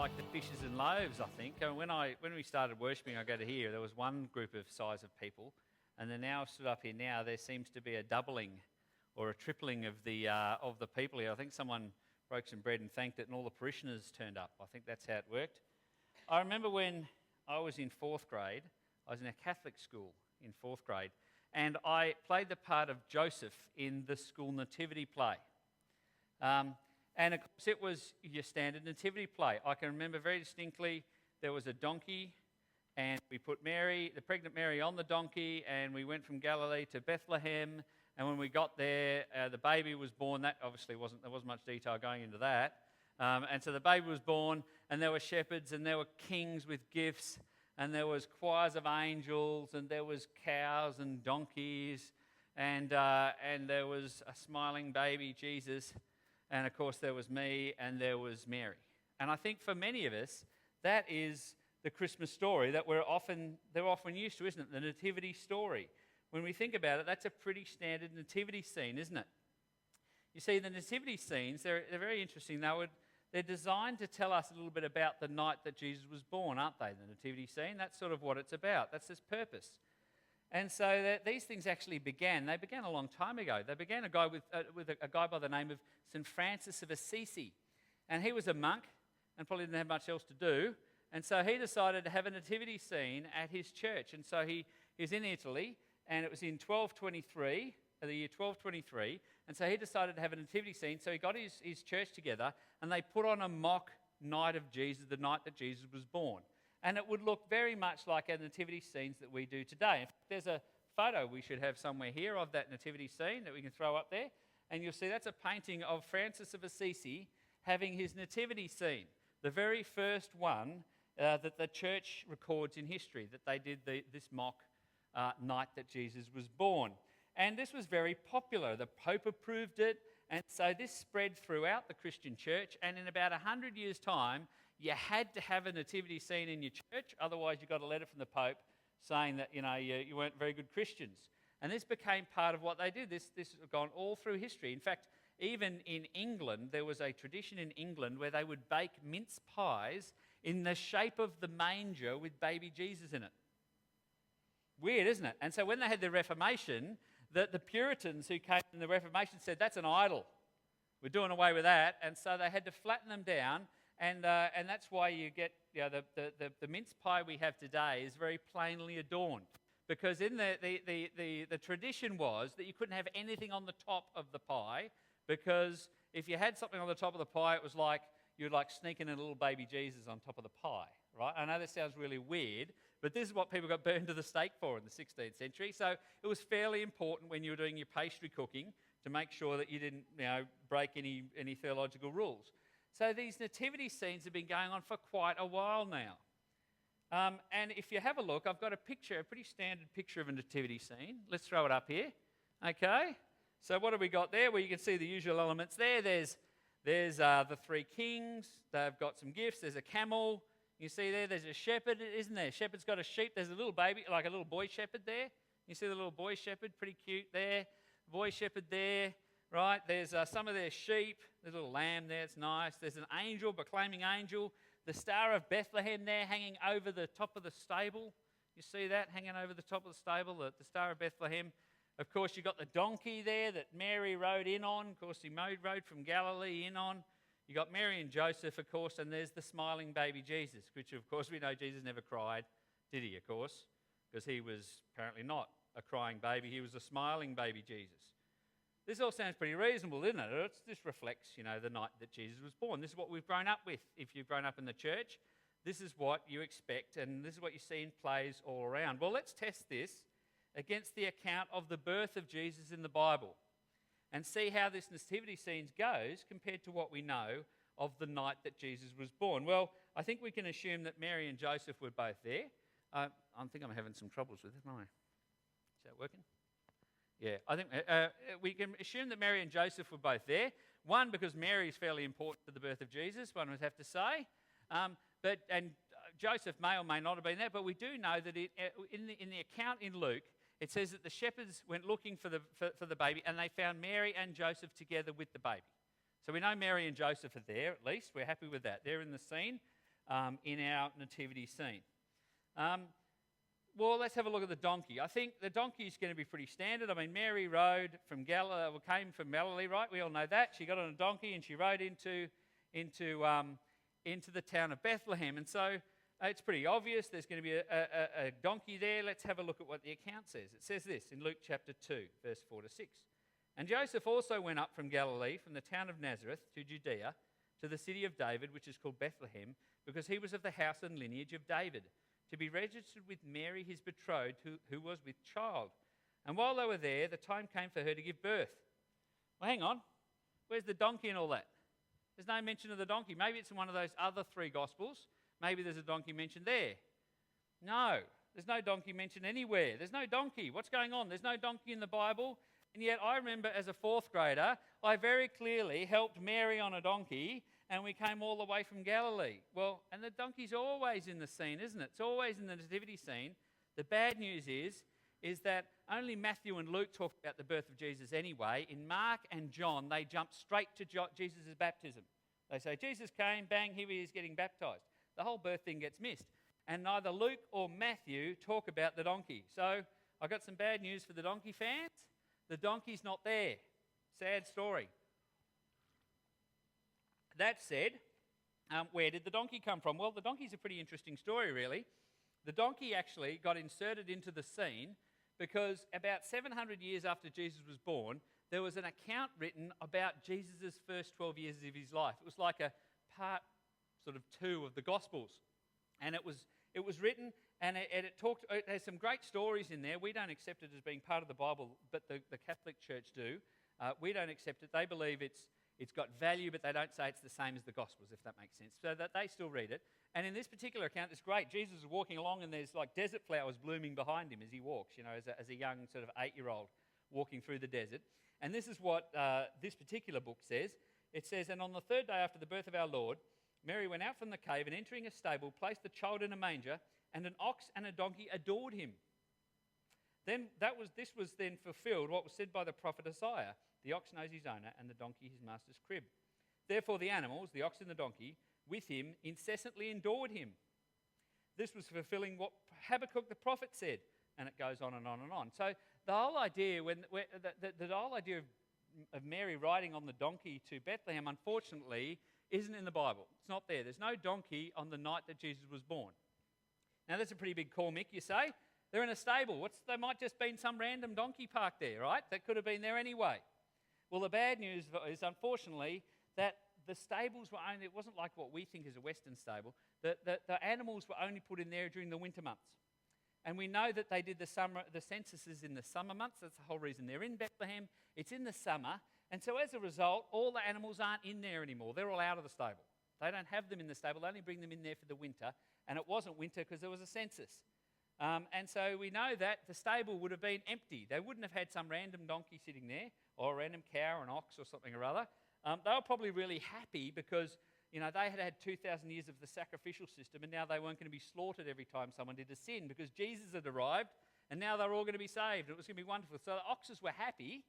like the fishes and loaves, I think. And when we started worshipping, I go to here, there was one group of size of people, and then now I've stood up here now, there seems to be a doubling or a tripling of the people here. I think someone broke some bread and thanked it, and all the parishioners turned up. I think that's how it worked. I remember when I was in fourth grade, I was in a Catholic school in fourth grade, and I played the part of Joseph in the school Nativity play. And of course, it was your standard nativity play. I can remember very distinctly there was a donkey, and we put Mary, the pregnant Mary, on the donkey, and we went from Galilee to Bethlehem. And when we got there, the baby was born. That obviously there wasn't much detail going into that. And so the baby was born, and there were shepherds, and there were kings with gifts, and there was choirs of angels, and there was cows and donkeys, and there was a smiling baby, Jesus. And, of course, there was me and there was Mary. And I think for many of us, that is the Christmas story that they're often used to, isn't it? The nativity story. When we think about it, that's a pretty standard nativity scene, isn't it? You see, the nativity scenes, they're very interesting. They're designed to tell us a little bit about the night that Jesus was born, aren't they? The nativity scene, that's sort of what it's about. That's its purpose. And so these things actually began. They began a long time ago. They began with a guy by the name of St. Francis of Assisi. And he was a monk and probably didn't have much else to do. And so he decided to have a nativity scene at his church. And so he was in Italy, and it was in 1223, the year 1223. And so he decided to have a nativity scene. So he got his church together, and they put on a mock night of Jesus, the night that Jesus was born. And it would look very much like our nativity scenes that we do today. In fact, there's a photo we should have somewhere here of that nativity scene that we can throw up there. And you'll see that's a painting of Francis of Assisi having his nativity scene, the very first one that the church records in history, that they did this mock night that Jesus was born. And this was very popular. The Pope approved it. And so this spread throughout the Christian church. And in about 100 years' time, you had to have a nativity scene in your church, otherwise you got a letter from the Pope saying that you weren't very good Christians. And this became part of what they did. This has gone all through history. In fact, even in England, there was a tradition in England where they would bake mince pies in the shape of the manger with baby Jesus in it. Weird, isn't it? And so when they had the Reformation, the Puritans who came in the Reformation said, that's an idol. We're doing away with that. And so they had to flatten them down. And that's why you get the mince pie we have today is very plainly adorned, because in the tradition was that you couldn't have anything on the top of the pie, because if you had something on the top of the pie, it was like you'd like sneaking in a little baby Jesus on top of the pie, right? I know this sounds really weird, but this is what people got burned to the stake for in the 16th century. So it was fairly important when you were doing your pastry cooking to make sure that you didn't break any theological rules. So these nativity scenes have been going on for quite a while now. And if you have a look, I've got a pretty standard picture of a nativity scene. Let's throw it up here. Okay. So what have we got there? Well, you can see the usual elements there. There's the three kings. They've got some gifts. There's a camel. You see there's a shepherd, isn't there? Shepherd's got a sheep. There's a little baby, like a little boy shepherd there. You see the little boy shepherd, pretty cute there. Boy shepherd there. Right, there's some of their sheep. There's a little lamb there, it's nice. There's an angel, proclaiming angel. The Star of Bethlehem there hanging over the top of the stable. You see that hanging over the top of the stable, the Star of Bethlehem. Of course, you've got the donkey there that Mary rode in on. Of course, he rode from Galilee in on. You've got Mary and Joseph, of course, and there's the smiling baby Jesus, which, of course, we know Jesus never cried, did he, of course? Because he was apparently not a crying baby. He was a smiling baby Jesus. This all sounds pretty reasonable, doesn't it? This reflects, the night that Jesus was born. This is what we've grown up with. If you've grown up in the church, this is what you expect, and this is what you see in plays all around. Well, let's test this against the account of the birth of Jesus in the Bible and see how this nativity scene goes compared to what we know of the night that Jesus was born. Well, I think we can assume that Mary and Joseph were both there. I think I'm having some troubles with it, aren't I? Is that working? Yeah, I think we can assume that Mary and Joseph were both there. One, because Mary is fairly important to the birth of Jesus, one would have to say. And Joseph may or may not have been there, but we do know that in the account in Luke, it says that the shepherds went looking for the baby, and they found Mary and Joseph together with the baby. So we know Mary and Joseph are there, at least. We're happy with that. They're in the scene. in our nativity scene. Well, let's have a look at the donkey. I think the donkey is going to be pretty standard. I mean, Mary rode from Galilee, came from Galilee, right? We all know that. She got on a donkey and she rode into the town of Bethlehem. And so it's pretty obvious there's going to be a donkey there. Let's have a look at what the account says. It says this in Luke chapter 2, verse 4 to 6. And Joseph also went up from Galilee, from the town of Nazareth to Judea, to the city of David, which is called Bethlehem, because he was of the house and lineage of David, to be registered with Mary, his betrothed, who was with child. And while they were there, the time came for her to give birth. Well, hang on. Where's the donkey and all that? There's no mention of the donkey. Maybe it's in one of those other three Gospels. Maybe there's a donkey mentioned there. No, there's no donkey mentioned anywhere. There's no donkey. What's going on? There's no donkey in the Bible. And yet I remember as a fourth grader, I very clearly helped Mary on a donkey, and we came all the way from Galilee. Well, and the donkey's always in the scene, isn't it? It's always in the nativity scene. The bad news is that only Matthew and Luke talk about the birth of Jesus anyway. In Mark and John, they jump straight to Jesus' baptism. They say, Jesus came, bang, here he is getting baptized. The whole birth thing gets missed. And neither Luke or Matthew talk about the donkey. So I've got some bad news for the donkey fans. The donkey's not there. Sad story. That said, where did the donkey come from? Well, the donkey's a pretty interesting story, really. The donkey actually got inserted into the scene because about 700 years after Jesus was born, there was an account written about Jesus' first 12 years of his life. It was like a part sort of 2 of the Gospels. And it was written, and it has some great stories in there. We don't accept it as being part of the Bible, but the Catholic Church do. We don't accept it. They believe it's got value, but they don't say it's the same as the Gospels, if that makes sense. So that they still read it. And in this particular account, it's great. Jesus is walking along, and there's like desert flowers blooming behind him as he walks, as a young sort of 8-year-old walking through the desert. And this is what this particular book says. It says, and on the 3rd day after the birth of our Lord, Mary went out from the cave and entering a stable, placed the child in a manger, and an ox and a donkey adored him. Then this was then fulfilled, what was said by the prophet Isaiah. The ox knows his owner, and the donkey his master's crib. Therefore the animals, the ox and the donkey, with him incessantly adored him. This was fulfilling what Habakkuk the prophet said, and it goes on and on and on. So the whole idea, the whole idea of Mary riding on the donkey to Bethlehem, unfortunately, isn't in the Bible. It's not there. There's no donkey on the night that Jesus was born. Now that's a pretty big call, Mick, you say. They're in a stable. There might just been some random donkey parked there, right? That could have been there anyway. Well, the bad news is, unfortunately, that the stables were only, it wasn't like what we think is a Western stable. The animals were only put in there during the winter months. And we know that they did the censuses in the summer months. That's the whole reason they're in Bethlehem. It's in the summer. And so as a result, all the animals aren't in there anymore. They're all out of the stable. They don't have them in the stable. They only bring them in there for the winter. And it wasn't winter because there was a census. And so we know that the stable would have been empty. They wouldn't have had some random donkey sitting there or a random cow or an ox or something or other. They were probably really happy because, they had 2,000 years of the sacrificial system, and now they weren't going to be slaughtered every time someone did a sin because Jesus had arrived, and now they're all going to be saved. It was going to be wonderful. So the oxes were happy.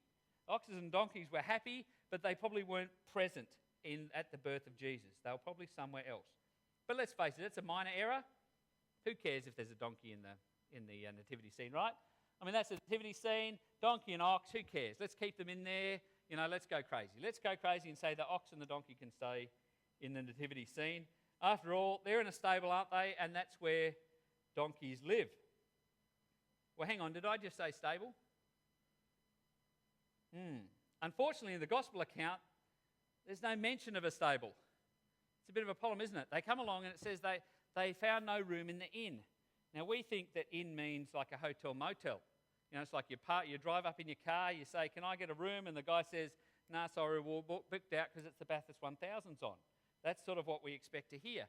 Oxes and donkeys were happy, but they probably weren't present at the birth of Jesus. They were probably somewhere else. But let's face it, it's a minor error. Who cares if there's a donkey in the nativity scene, right? I mean, that's a nativity scene, donkey and ox, who cares? Let's keep them in there. Let's go crazy. Let's go crazy and say the ox and the donkey can stay in the nativity scene. After all, they're in a stable, aren't they? And that's where donkeys live. Well, hang on, did I just say stable? Unfortunately, in the gospel account, there's no mention of a stable. It's a bit of a problem, isn't it? They come along and it says they found no room in the inn. Now, we think that inn means like a hotel motel. It's like you drive up in your car, you say, can I get a room? And the guy says, nah, sorry, we're booked out because it's the Bathurst 1000's on. That's sort of what we expect to hear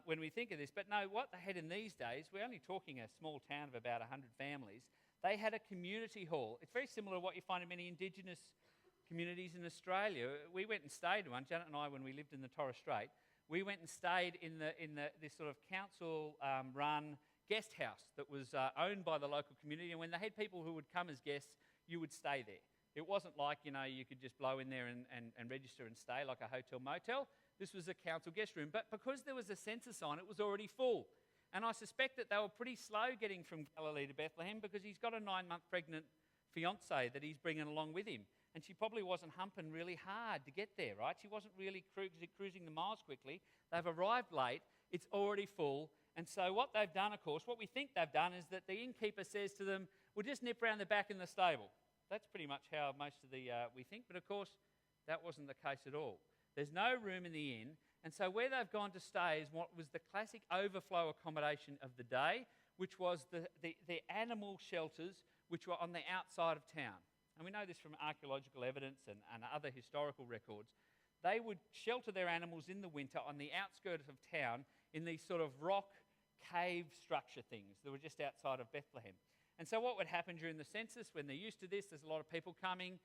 when we think of this. But no, what they had in these days, we're only talking a small town of about 100 families. They had a community hall. It's very similar to what you find in many Indigenous communities in Australia. We went and stayed in one, Janet and I, when we lived in the Torres Strait. We went and stayed in this sort of council-run guest house that was owned by the local community. And when they had people who would come as guests, you would stay there. It wasn't like, you could just blow in there and register and stay like a hotel motel. This was a council guest room. But because there was a census on, it was already full. And I suspect that they were pretty slow getting from Galilee to Bethlehem because he's got a 9-month pregnant fiancée that he's bringing along with him. And she probably wasn't humping really hard to get there, right? She wasn't really cruising the miles quickly. They've arrived late. It's already full. And so what they've done, of course, what we think they've done is that the innkeeper says to them, we'll just nip round the back in the stable. That's pretty much how most of the, we think. But of course, that wasn't the case at all. There's no room in the inn. And so where they've gone to stay is what was the classic overflow accommodation of the day, which was the animal shelters which were on the outside of town. And we know this from archaeological evidence and other historical records. They would shelter their animals in the winter on the outskirts of town in these sort of rock cave structure things that were just outside of Bethlehem. And so what would happen during the census, when they're used to this, there's a lot of people coming,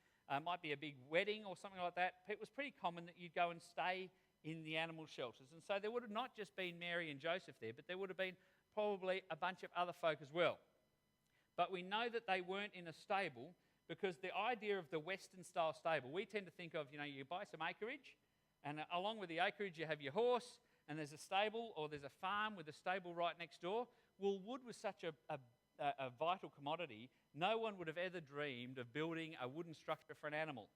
might be a big wedding or something like that. It was pretty common that you'd go and stay in the animal shelters. And so there would have not just been Mary and Joseph there, but there would have been probably a bunch of other folk as well. But we know that they weren't in a stable because the idea of the Western style stable, we tend to think of, you buy some acreage and along with the acreage you have your horse and there's a stable or there's a farm with a stable right next door. Well, wood was such a vital commodity, no one would have ever dreamed of building a wooden structure for an animal.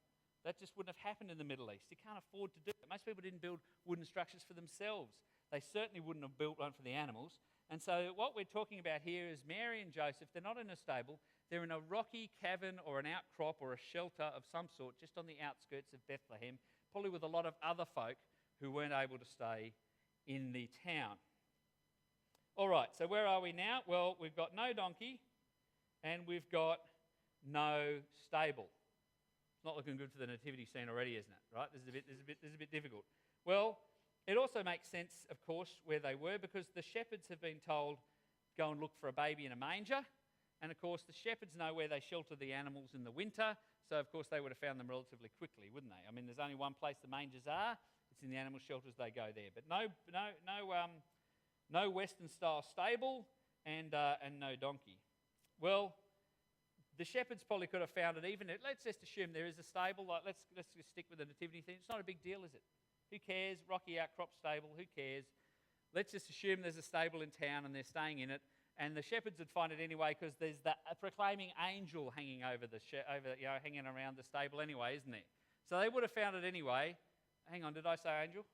That just wouldn't have happened in the Middle East. You can't afford to do it. Most people didn't build wooden structures for themselves. They certainly wouldn't have built one for the animals. And so what we're talking about here is Mary and Joseph, they're not in a stable. They're in a rocky cavern or an outcrop or a shelter of some sort just on the outskirts of Bethlehem, probably with a lot of other folk who weren't able to stay in the town. All right, so where are we now? Well, we've got no donkey and we've got no stable. It's not looking good for the nativity scene already, isn't it? Right? This is a bit difficult. Well, it also makes sense, of course, where they were because the shepherds have been told, go and look for a baby in a manger. And, of course, the shepherds know where they shelter the animals in the winter. So, of course, they would have found them relatively quickly, wouldn't they? I mean, there's only one place the mangers are. It's in the animal shelters. They go there. But no Western-style stable and no donkey. Well, the shepherds probably could have found it even. Let's just assume there is a stable. Let's just stick with the nativity thing. It's not a big deal, is it? Who cares? Rocky outcrop stable. Who cares? Let's just assume there's a stable in town and they're staying in it. And the shepherds would find it anyway because there's that proclaiming angel hanging hanging around the stable anyway, isn't there? So they would have found it anyway. Hang on, did I say angel?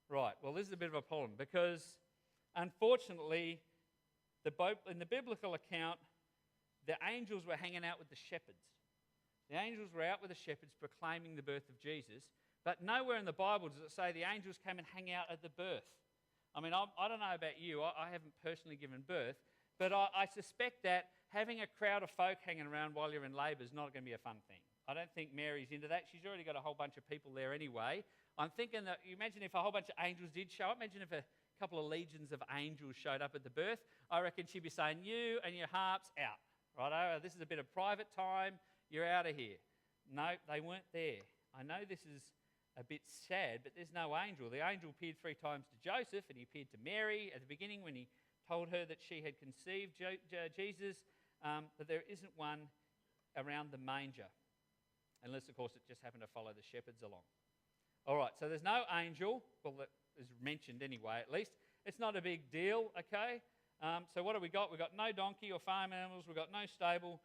Right. Well, this is a bit of a problem because, unfortunately, in the biblical account, the angels were hanging out with the shepherds. The angels were out with the shepherds proclaiming the birth of Jesus. But nowhere in the Bible does it say the angels came and hang out at the birth. I mean, I don't know about you. I haven't personally given birth. But I suspect that having a crowd of folk hanging around while you're in labour is not going to be a fun thing. I don't think Mary's into that. She's already got a whole bunch of people there anyway. I'm thinking that, you imagine if a whole bunch of angels did show up. Imagine if a couple of legions of angels showed up at the birth. I reckon she'd be saying, you and your harps out. Righto, this is a bit of private time. You're out of here. No, they weren't there. I know this is a bit sad, but there's no angel. The angel appeared 3 times to Joseph and he appeared to Mary at the beginning when he told her that she had conceived Jesus, but there isn't one around the manger, unless, of course, it just happened to follow the shepherds along. All right, so there's no angel. Well, that is mentioned anyway, at least. It's not a big deal, okay? So what have we got? We've got no donkey or farm animals. We've got no stable.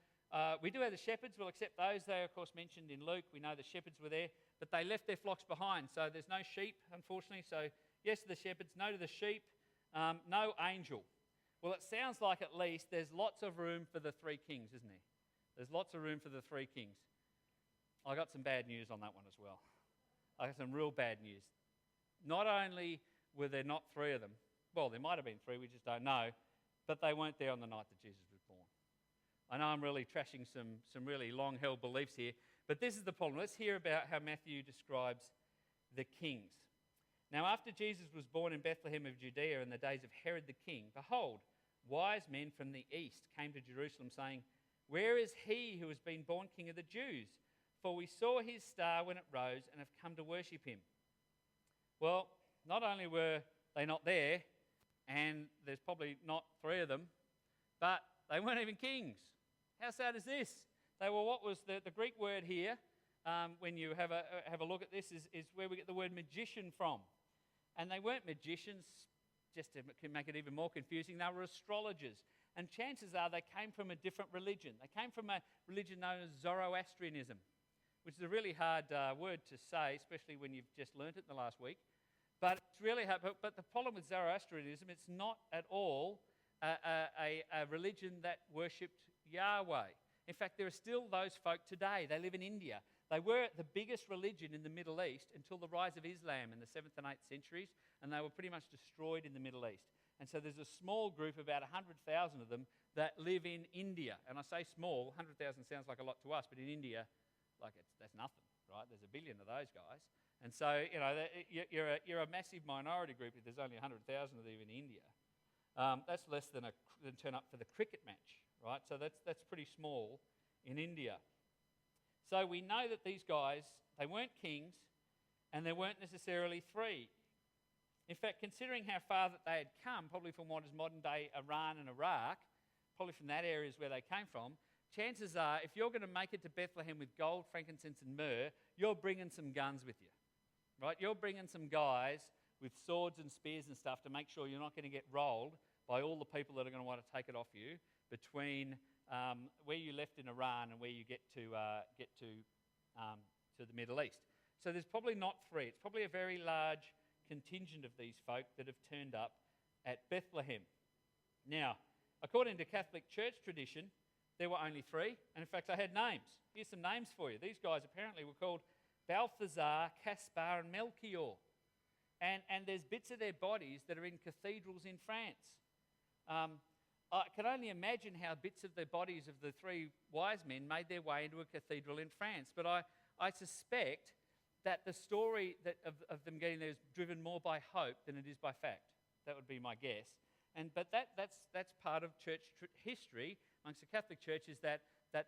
We do have the shepherds. We'll accept those. They are, of course, mentioned in Luke. We know the shepherds were there, but they left their flocks behind. So there's no sheep, unfortunately. So yes to the shepherds, no to the sheep, no angel. Well, it sounds like at least there's lots of room for the 3 kings, isn't there? There's lots of room for the 3 kings. I got some bad news on that one as well. I got some real bad news. Not only were there not 3 of them, well, there might have been 3, we just don't know, but they weren't there on the night that Jesus was born. I know I'm really trashing some really long-held beliefs here, but this is the problem. Let's hear about how Matthew describes the kings. Now, after Jesus was born in Bethlehem of Judea in the days of Herod the king, behold, wise men from the east came to Jerusalem saying, where is he who has been born king of the Jews? For we saw his star when it rose and have come to worship him. Well, not only were they not there, and there's probably not 3 of them, but they weren't even kings. How sad is this? They were what was the Greek word here when you have a look at this, is where we get the word magician from. And they weren't magicians, just to make it even more confusing, they were astrologers. And chances are they came from a different religion. They came from a religion known as Zoroastrianism, which is a really hard word to say, especially when you've just learnt it in the last week. But it's really hard. But the problem with Zoroastrianism, it's not at all a religion that worshipped Yahweh. In fact, there are still those folk today. They live in India. They were the biggest religion in the Middle East until the rise of Islam in the 7th and 8th centuries, and they were pretty much destroyed in the Middle East. And so there's a small group, about 100,000 of them, that live in India. And I say small, 100,000 sounds like a lot to us, but in India, that's nothing, right? There's a billion of those guys. And so, you're a massive minority group if there's only 100,000 of them in India. That's less than turn up for the cricket match, right? So that's pretty small in India. So we know that these guys, they weren't kings and they weren't necessarily free. In fact, considering how far that they had come, probably from what is modern-day Iran and Iraq, probably from that area is where they came from, chances are if you're going to make it to Bethlehem with gold, frankincense and myrrh, you're bringing some guns with you, right? You're bringing some guys with swords and spears and stuff to make sure you're not going to get rolled by all the people that are going to want to take it off you between where you left in Iran and where you get to the Middle East. So there's probably not three. It's probably a very large contingent of these folk that have turned up at Bethlehem. Now, according to Catholic Church tradition, there were only three, and in fact, they had names. Here's some names for you. These guys apparently were called Balthazar, Caspar, and Melchior. And there's bits of their bodies that are in cathedrals in France. I can only imagine how bits of the bodies of the three wise men made their way into a cathedral in France. But I suspect that the story of them getting there is driven more by hope than it is by fact. That would be my guess. But that's part of church history amongst the Catholic Church, is that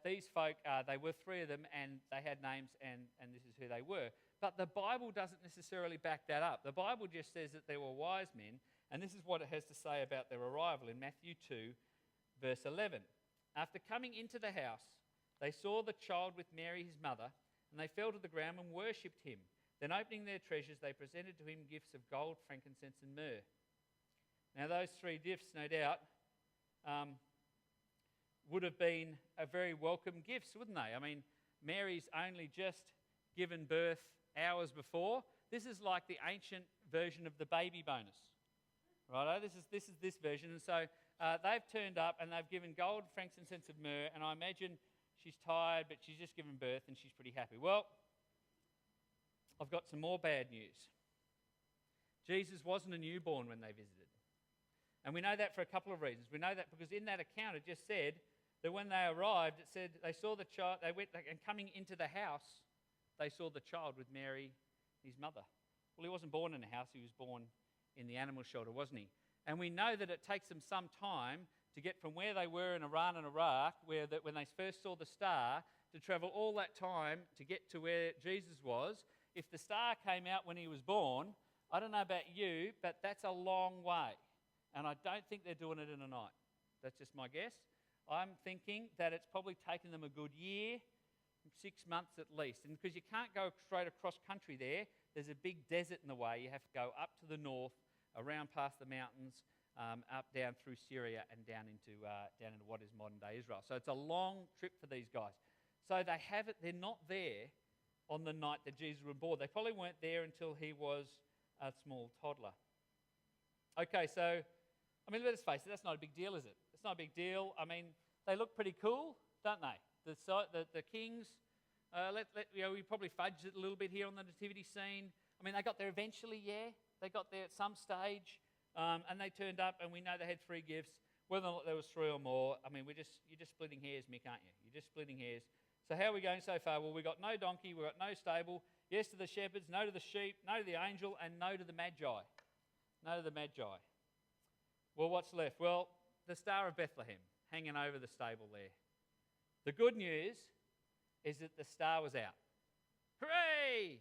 these folk, they were three of them and they had names and this is who they were. But the Bible doesn't necessarily back that up. The Bible just says that there were wise men, and this is what it has to say about their arrival in Matthew 2, verse 11. After coming into the house, they saw the child with Mary, his mother, and they fell to the ground and worshipped him. Then opening their treasures, they presented to him gifts of gold, frankincense and myrrh. Now those three gifts, no doubt, would have been a very welcome gifts, wouldn't they? I mean, Mary's only just given birth hours before. This is like the ancient version of the baby bonus, righto? This is this version, and so they've turned up and they've given gold, frankincense, and myrrh, and I imagine she's tired, but she's just given birth and she's pretty happy. Well, I've got some more bad news. Jesus wasn't a newborn when they visited, and we know that for a couple of reasons. We know that because in that account it just said that when they arrived, it said they saw the child. They went, and coming into the house, they saw the child with Mary, his mother. Well, he wasn't born in a house. He was born in the animal shelter, wasn't he? And we know that it takes them some time to get from where they were in Iran and Iraq, when they first saw the star, to travel all that time to get to where Jesus was. If the star came out when he was born, I don't know about you, but that's a long way. And I don't think they're doing it in a night. That's just my guess. I'm thinking that it's probably taken them a good year, 6 months at least. And because you can't go straight across country there's a big desert in the way. You have to go up to the north, around past the mountains, up down through Syria and down into what is modern-day Israel. So it's a long trip for these guys. So they're not there on the night that Jesus was born. They probably weren't there until he was a small toddler. Okay, so, I mean, let's face it, that's not a big deal, is it? It's not a big deal. I mean, they look pretty cool, don't they? The kings, we probably fudged it a little bit here on the nativity scene. I mean, they got there eventually, yeah. They got there at some stage, and they turned up, and we know they had three gifts. Whether or not there was three or more, I mean, you're just splitting hairs, Mick, aren't you? You're just splitting hairs. So how are we going so far? Well, we got no donkey, we got no stable. Yes to the shepherds, no to the sheep, no to the angel, and no to the magi. No to the magi. Well, what's left? Well, the Star of Bethlehem hanging over the stable there. The good news is that the star was out. Hooray!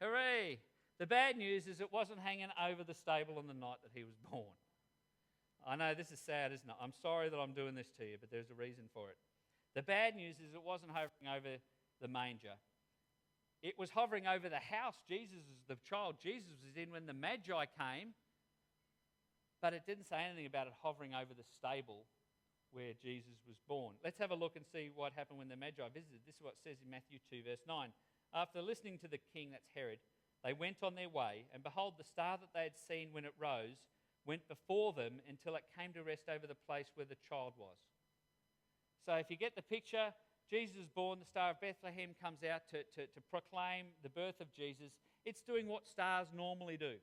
Hooray! The bad news is it wasn't hanging over the stable on the night that he was born. I know this is sad, isn't it? I'm sorry that I'm doing this to you, but there's a reason for it. The bad news is it wasn't hovering over the manger. It was hovering over the house the child Jesus was in when the Magi came, but it didn't say anything about it hovering over the stable where Jesus was born. Let's have a look and see what happened when the Magi visited. This is what it says in Matthew 2, verse 9. After listening to the king, that's Herod, they went on their way, and behold, the star that they had seen when it rose went before them until it came to rest over the place where the child was. So if you get the picture, Jesus is born, the Star of Bethlehem comes out to proclaim the birth of Jesus. It's doing what stars normally do,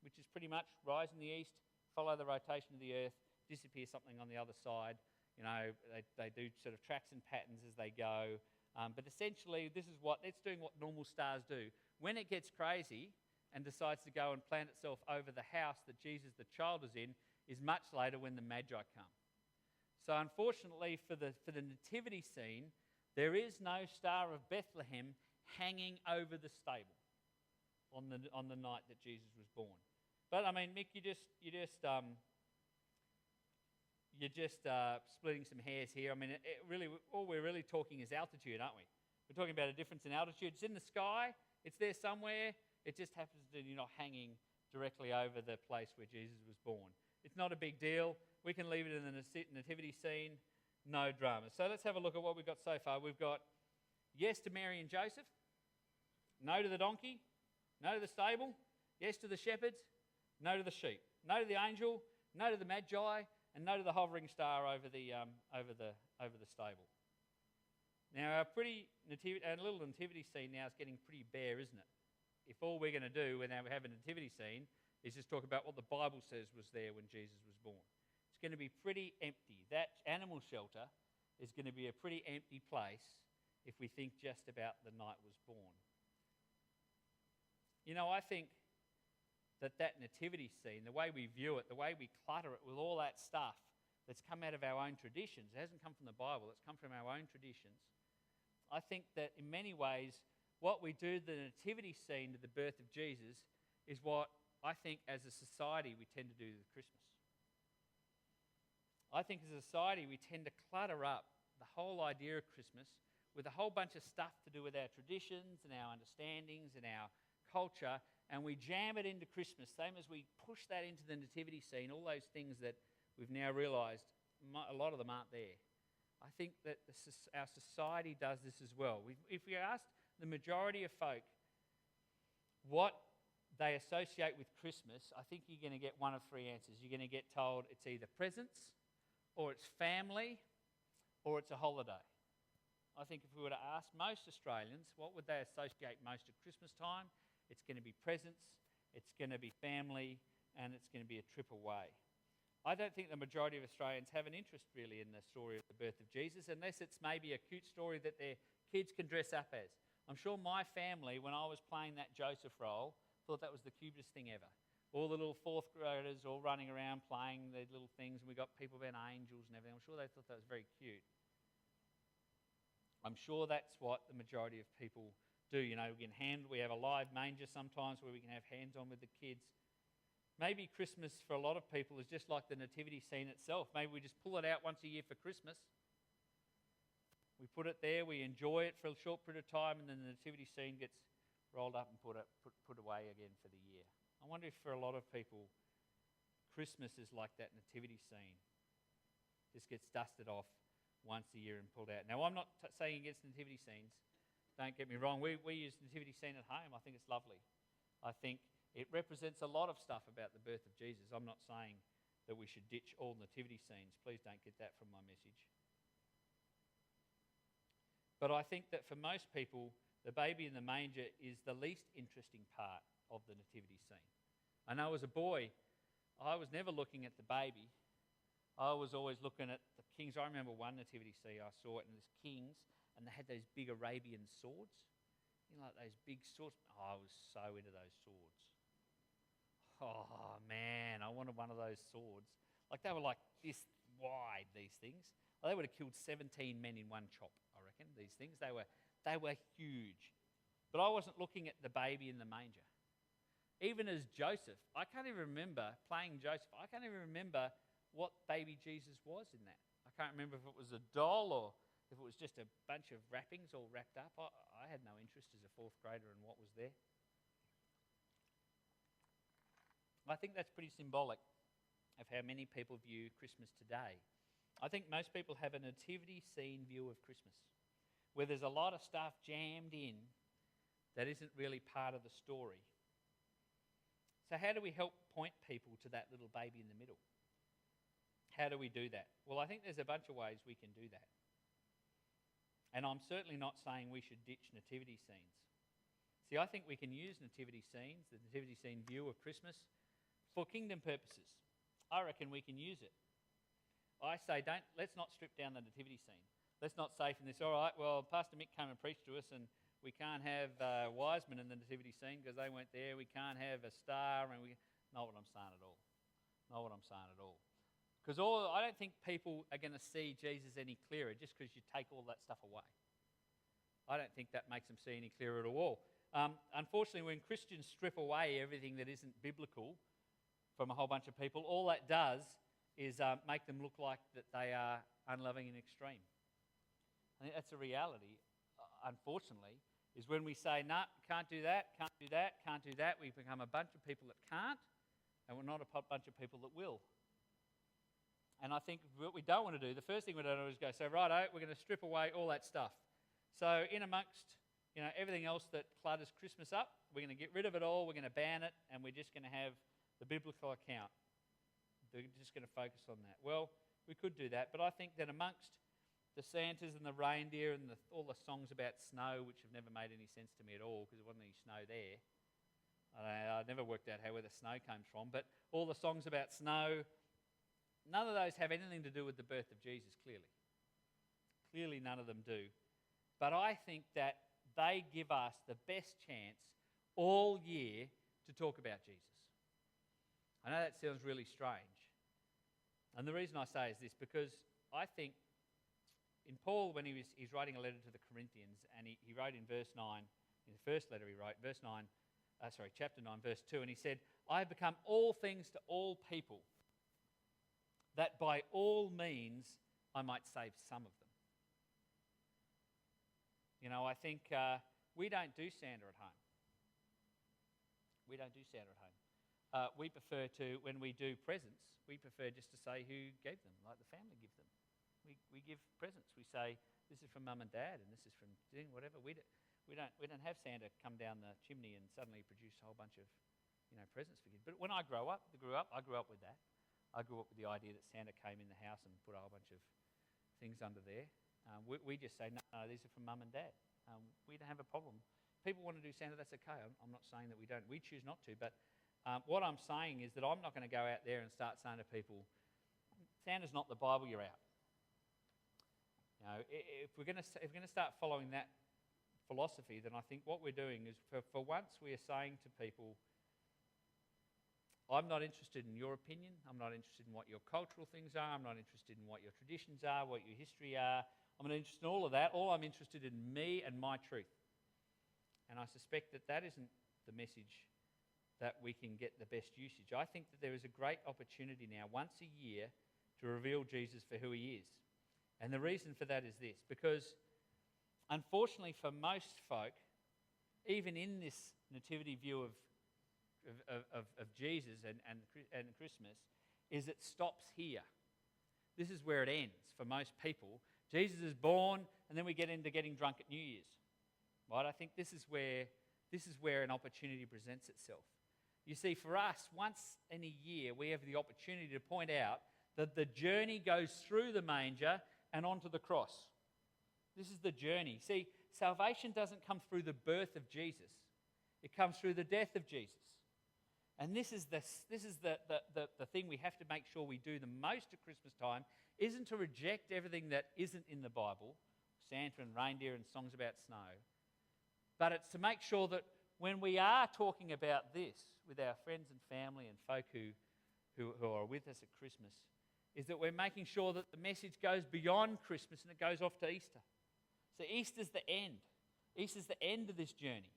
which is pretty much rise in the east, follow the rotation of the earth, disappear something on the other side. You know, they do sort of tracks and patterns as they go. But essentially, it's doing what normal stars do. When it gets crazy and decides to go and plant itself over the house that Jesus, the child, is in, is much later when the Magi come. So unfortunately for the nativity scene, there is no Star of Bethlehem hanging over the stable on the night that Jesus was born. But I mean, Mick, you're just splitting some hairs here. I mean, all we're really talking is altitude, aren't we? We're talking about a difference in altitude. It's in the sky. It's there somewhere. It just happens that you're not hanging directly over the place where Jesus was born. It's not a big deal. We can leave it in the nativity scene. No drama. So let's have a look at what we've got so far. We've got yes to Mary and Joseph, no to the donkey, no to the stable, yes to the shepherds, no to the sheep, no to the angel, no to the magi, and no to the hovering star over the stable. Now, a little nativity scene now is getting pretty bare, isn't it? If all we're going to do when we have a nativity scene is just talk about what the Bible says was there when Jesus was born, it's going to be pretty empty. That animal shelter is going to be a pretty empty place if we think just about the night was born. You know, I think that nativity scene, the way we view it, the way we clutter it with all that stuff that's come out of our own traditions, it hasn't come from the Bible, it's come from our own traditions. I think that in many ways, what we do to the nativity scene to the birth of Jesus is what I think as a society we tend to do with Christmas. I think as a society we tend to clutter up the whole idea of Christmas with a whole bunch of stuff to do with our traditions and our understandings and our culture, and we jam it into Christmas, same as we push that into the nativity scene, all those things that we've now realised, a lot of them aren't there. I think that our society does this as well. If we ask the majority of folk what they associate with Christmas, I think you're going to get one of three answers. You're going to get told it's either presents, or it's family, or it's a holiday. I think if we were to ask most Australians what would they associate most at Christmas time, it's going to be presents, it's going to be family, and it's going to be a trip away. I don't think the majority of Australians have an interest really in the story of the birth of Jesus, unless it's maybe a cute story that their kids can dress up as. I'm sure my family, when I was playing that Joseph role, thought that was the cutest thing ever. All the little fourth graders all running around playing their little things, and we got people being angels and everything. I'm sure they thought that was very cute. I'm sure that's what the majority of people do. You know, we have a live manger sometimes where we can have hands-on with the kids. Maybe Christmas for a lot of people is just like the nativity scene itself. Maybe we just pull it out once a year for Christmas. We put it there, we enjoy it for a short period of time, and then the nativity scene gets rolled up and put away again for the year. I wonder if for a lot of people, Christmas is like that nativity scene. Just gets dusted off once a year and pulled out. Now, I'm not saying against nativity scenes. Don't get me wrong. We use nativity scene at home. I think it's lovely. I think it represents a lot of stuff about the birth of Jesus. I'm not saying that we should ditch all nativity scenes. Please don't get that from my message. But I think that for most people, the baby in the manger is the least interesting part of the nativity scene. I know as a boy, I was never looking at the baby. I was always looking at the kings. I remember one nativity scene I saw it, and there's kings, and they had those big Arabian swords. You know, like those big swords. Oh, I was so into those swords. Oh, man, I wanted one of those swords. Like, they were like this wide, these things. Well, they would have killed 17 men in one chop, I reckon, these things. They were huge. But I wasn't looking at the baby in the manger. Even as Joseph, I can't even remember playing Joseph. I can't even remember what baby Jesus was in that. I can't remember if it was a doll or if it was just a bunch of wrappings all wrapped up, I had no interest as a fourth grader in what was there. I think that's pretty symbolic of how many people view Christmas today. I think most people have a nativity scene view of Christmas, where there's a lot of stuff jammed in that isn't really part of the story. So how do we help point people to that little baby in the middle? How do we do that? Well, I think there's a bunch of ways we can do that. And I'm certainly not saying we should ditch nativity scenes. See, I think we can use nativity scenes, the nativity scene view of Christmas, for kingdom purposes. I reckon we can use it. I say, let's not strip down the nativity scene. Let's not say from this, all right, well, Pastor Mick came and preached to us and we can't have Wiseman in the nativity scene because they weren't there. We can't have a star. Not what I'm saying at all. Not what I'm saying at all. Because I don't think people are going to see Jesus any clearer just because you take all that stuff away. I don't think that makes them see any clearer at all. Unfortunately, when Christians strip away everything that isn't biblical from a whole bunch of people, all that does is make them look like that they are unloving and extreme. I think that's a reality, unfortunately, is when we say, no, can't do that, can't do that, can't do that, we become a bunch of people that can't, and we're not a bunch of people that will. And I think what we don't want to do, the first thing we don't do is go, so righto, we're going to strip away all that stuff. So in amongst everything else that clutters Christmas up, we're going to get rid of it all, we're going to ban it, and we're just going to have the biblical account. They're just going to focus on that. Well, we could do that, but I think that amongst the Santas and the reindeer and all the songs about snow, which have never made any sense to me at all because there wasn't any snow there. I never worked out where the snow came from, but all the songs about snow, none of those have anything to do with the birth of Jesus, clearly. Clearly none of them do. But I think that they give us the best chance all year to talk about Jesus. I know that sounds really strange. And the reason I say is this, because I think in Paul, when he's writing a letter to the Corinthians, and he wrote in verse 9, in the first letter he wrote, chapter 9, verse 2, and he said, I have become all things to all people, that by all means I might save some of them. I think we don't do Santa at home. We don't do Santa at home. We prefer to, when we do presents, we prefer just to say who gave them, like the family give them. We give presents. We say, this is from Mum and Dad, and this is from whatever. We don't have Santa come down the chimney and suddenly produce a whole bunch of presents for kids. But when I grew up with that. I grew up with the idea that Santa came in the house and put a whole bunch of things under there. We just say, no, these are from Mum and Dad. We don't have a problem. People want to do Santa, that's okay. I'm not saying that we don't. We choose not to, but what I'm saying is that I'm not going to go out there and start saying to people, Santa's not the Bible, you're out. If we're going to start following that philosophy, then I think what we're doing is, for once, we are saying to people, I'm not interested in your opinion. I'm not interested in what your cultural things are. I'm not interested in what your traditions are, what your history are. I'm not interested in all of that. All I'm interested in me and my truth. And I suspect that isn't the message that we can get the best usage. I think that there is a great opportunity now, once a year, to reveal Jesus for who he is. And the reason for that is this, because unfortunately for most folk, even in this nativity view of Jesus and Christmas, is it stops here. This is where it ends for most people. Jesus is born, and then we get into getting drunk at New Year's. Right? I think this is where an opportunity presents itself. You see, for us, once in a year, we have the opportunity to point out that the journey goes through the manger and onto the cross. This is the journey. See, salvation doesn't come through the birth of Jesus. It comes through the death of Jesus. And this is the thing we have to make sure we do the most at Christmas time, isn't to reject everything that isn't in the Bible, Santa and reindeer and songs about snow, but it's to make sure that when we are talking about this with our friends and family and folk who are with us at Christmas, is that we're making sure that the message goes beyond Christmas and it goes off to Easter. So Easter's the end. Easter's the end of this journey.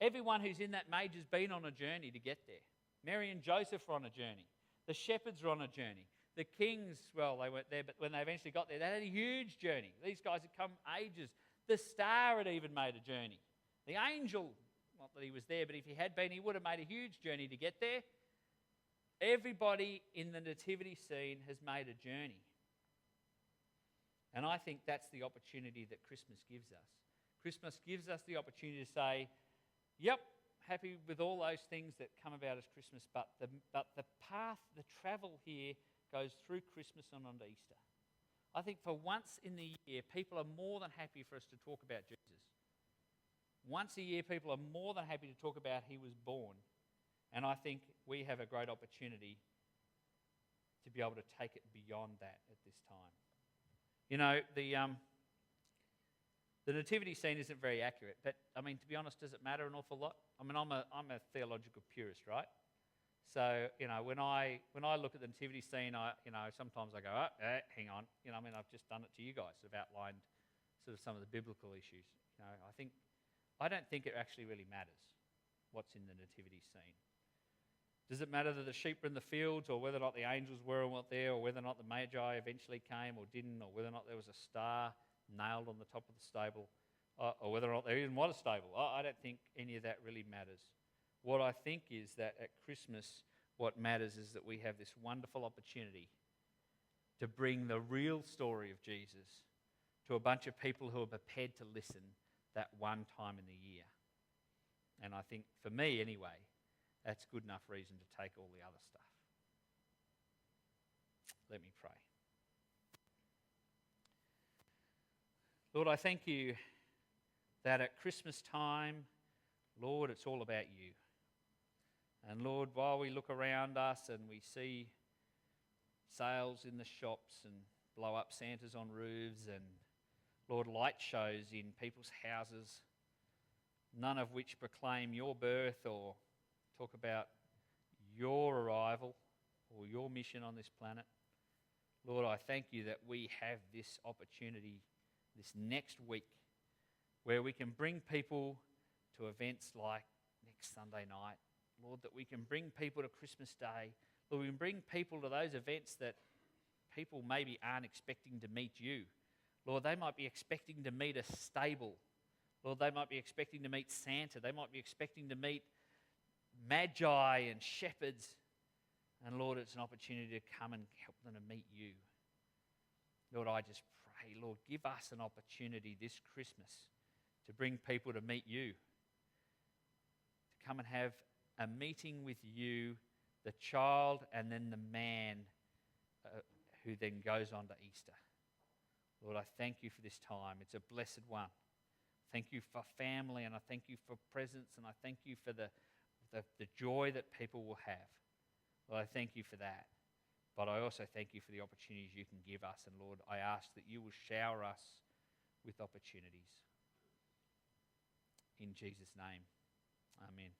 Everyone who's in that major's been on a journey to get there. Mary and Joseph are on a journey. The shepherds are on a journey. The kings, well, they weren't there, but when they eventually got there, they had a huge journey. These guys had come ages. The star had even made a journey. The angel, not that he was there, but if he had been, he would have made a huge journey to get there. Everybody in the nativity scene has made a journey. And I think that's the opportunity that Christmas gives us. Christmas gives us the opportunity to say, yep, happy with all those things that come about as Christmas, but the path, the travel here goes through Christmas and onto Easter. I think for once in the year, people are more than happy for us to talk about Jesus. Once a year, people are more than happy to talk about he was born. And I think we have a great opportunity to be able to take it beyond that at this time. You know, the nativity scene isn't very accurate, but, I mean, to be honest, does it matter an awful lot? I mean, I'm a theological purist, right? So, you know, when I look at the nativity scene, sometimes I go, hang on. You know, I mean, I've just done it to you guys. I've outlined sort of some of the biblical issues. You know, I don't think it actually really matters what's in the nativity scene. Does it matter that the sheep were in the fields, or whether or not the angels were or weren't there, or whether or not the Magi eventually came or didn't, or whether or not there was a star nailed on the top of the stable, or whether or not there even was a stable? I don't think any of that really matters. What I think is that at Christmas, what matters is that we have this wonderful opportunity to bring the real story of Jesus to a bunch of people who are prepared to listen that one time in the year. And I think, for me anyway, that's good enough reason to take all the other stuff. Let me pray. Lord, I thank you that at Christmas time, Lord, it's all about you. And Lord, while we look around us and we see sales in the shops and blow up Santas on roofs and, Lord, light shows in people's houses, none of which proclaim your birth or talk about your arrival or your mission on this planet. Lord, I thank you that we have this opportunity this next week where we can bring people to events like next Sunday night. Lord, that we can bring people to Christmas Day. Lord, we can bring people to those events that people maybe aren't expecting to meet you. Lord, they might be expecting to meet a stable. Lord, they might be expecting to meet Santa. They might be expecting to meet magi and shepherds. And Lord, it's an opportunity to come and help them to meet you. Lord, I just pray, Lord, give us an opportunity this Christmas to bring people to meet you, to come and have a meeting with you, the child, and then the man who then goes on to Easter. Lord, I thank you for this time. It's a blessed one. Thank you for family, and I thank you for presence, and I thank you for the joy that people will have. Lord, I thank you for that. But I also thank you for the opportunities you can give us. And Lord, I ask that you will shower us with opportunities. In Jesus' name, amen.